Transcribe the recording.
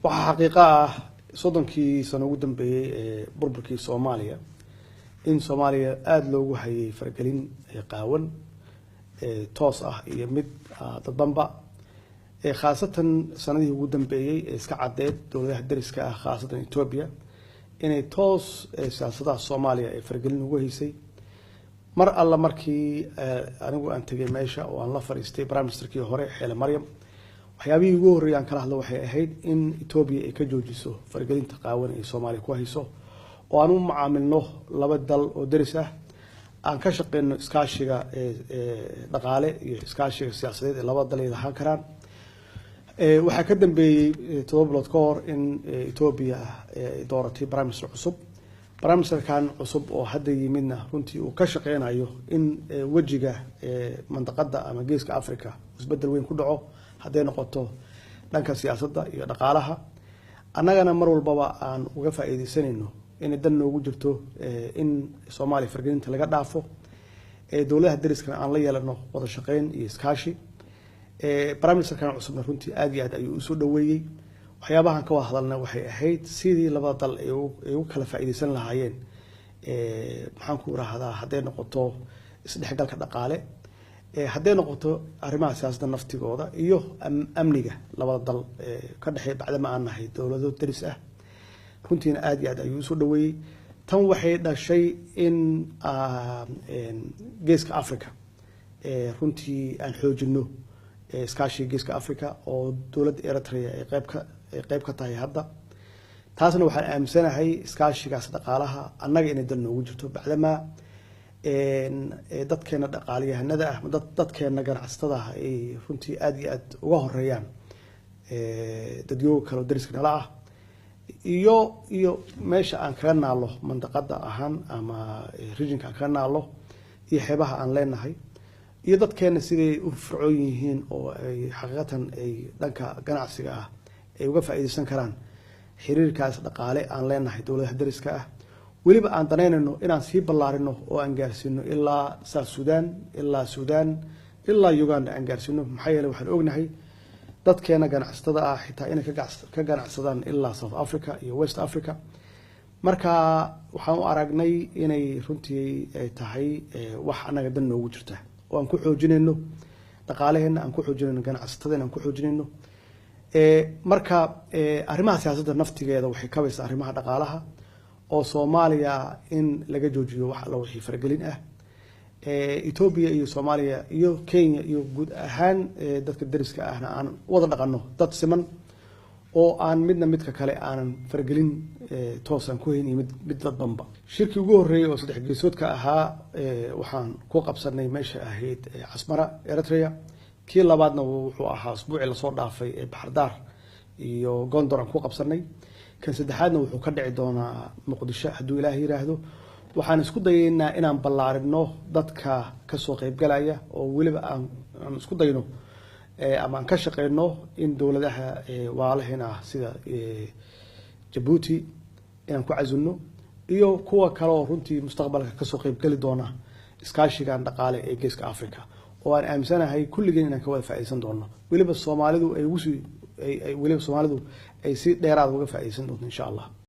waxaa xaqiiqo ah soddonkii sano ugu dambeeyay ee burburkii Soomaaliya in Soomaaliya aad loogu hayay faragelin qaawan toos ah iyo mid dadbanba khaasatan sanadii ugu dambeeyay iska cadeed dowladaha dariska ah khaasatan Ethiopia inay toos siyaasadda Soomaaliya ee faragelin ugu haysay mar alla markii anigu aan tagay meesha oo aan la fariistay prime ministerkii hore Xeele Maryam waxyaabihii ugu horreeyay aan kala hadlo waxay ahayd in Ethiopia ay ka joojiso faragelinta qaawan ee Soomaaliya ku hayso oo aan u macaamilno laba dal oo daris ah aan ka shaqeyno iskaashiga dhaqaale iyo iskaashiga siyaasadeed ee laba dal ay lahaan karaan waxaa ka dambeeyay 7 bilood ka hor in Ethiopia ay dooratay prime minister cusub prime minister kan cusub oo hadda yimidna runtii uu ka shaqeynayo in wajiga mandaqada ama geeska Afrika isbedel weyn ku dhaco haday noqoto dhanka siyaasadda iyo dhaqaalaha annagana mar walba aan uga faa'iideysanayno in dan noogu jirto in Soomaaliya faragelinta laga dhaafo dowladaha dariska aan la yeelano wada shaqeyn iyo iskaashi prime minister kan cusubna runtii aad iyo aad ayuu u soo dhaweeyay waxyaabahan ka wada hadalna waxay ahayd sidii labada dal ay u kala faa'iideysan lahaayeen maxaan ku raahdaa haday noqoto isdhexgalka dhaqaale haday noqoto arrimaha siyaasadda naftigooda iyo amniga labada dal ka dhaxay bacdama aan nahay dowlado daris ah runtiina aad iyo aad ayuu soo dhaweeyay tan waxay dhashay in geeska Afrika runtii aan xoojino iskaashiga geeska Afrika oo dowladda Eritrea ay qayb ka tahay hadda taasna waxaan aaminsanahay iskaashigaas dhaqaalaha annaga inay dal noogu jirto bacdama dadkeena dhaqaaliyahanada ah dadkeena ganacsatada ah ay runtii aad iyo aad uga horeeyaan dadyoga kale oo dariska nala ah iyo meesha aan kaga naalo mandaqada ahaan ama regionka aan kaga naalo iyo xeebaha aan leenahay iyo dadkeena siday u fircoon yihiin oo ay xaqiiqatan ay dhanka ganacsiga ah ay uga faa'iideysan karaan xiriirkaas dhaqaale aan leenahay dowladaha dariska ah weliba aan daneynayno inaan sii ballaarino oo aan gaarsiino ilaa South Sudan ilaa Uganda aan gaarsiino maxay yeelay waxaan ognahay dadkeena ganacsatada ah xitaa inay ka ganacsadaan ilaa South Africa iyo West Africa marka waxaan u aragnay inay runtii ay tahay wax anaga dan noogu jirta oo aan ku xoojinayno dhaqaalaheena aan ku xoojinayno ganacsatada aan ku xoojinayno marka arrimaha siyaasadda naftigeeda waxay ka baysaa arrimaha dhaqaalaha oo Soomaaliya in laga joojiyo wax la wixii faragelin ah Ethiopia iyo Soomaaliya iyo Kenya iyo guud ahaan dadka dariska ahna aan wada dhaqano dad siman oo aan midka kale aanan faragelin toosan ku hayn mid dadbanba shirkii ugu horeeyay oo saddex geesoodka ahaa waxaan ku qabsanay meesha ahayd Asmara Eritrea kii labaadna wuxuu ahaa usbuucii la soo dhaafay Baxardaar iyo Gondor aan ku qabsanay kan saddexaadna wuxuu ka dhici doonaa Muqdisho hadduu Ilaahay yiraahdo waxaan isku dayeynaa inaan ballaarino dadka ka soo qayb galaya oo waliba aan isku dayno ama aan ka shaqeyno in dowladaha waalaheena sida Djibouti inaan ku cazulno iyo kuwa kale oo runtii mustaqbalka ka soo qayb gali doona iskaashiga dhaqaale ee geeska Afrika oo aan aaminsanahay kulligeen inaan ka wada faa'iideysan doono waliba Soomaalidu ay si dheeraad uga faa'iideysan doonto insha Allah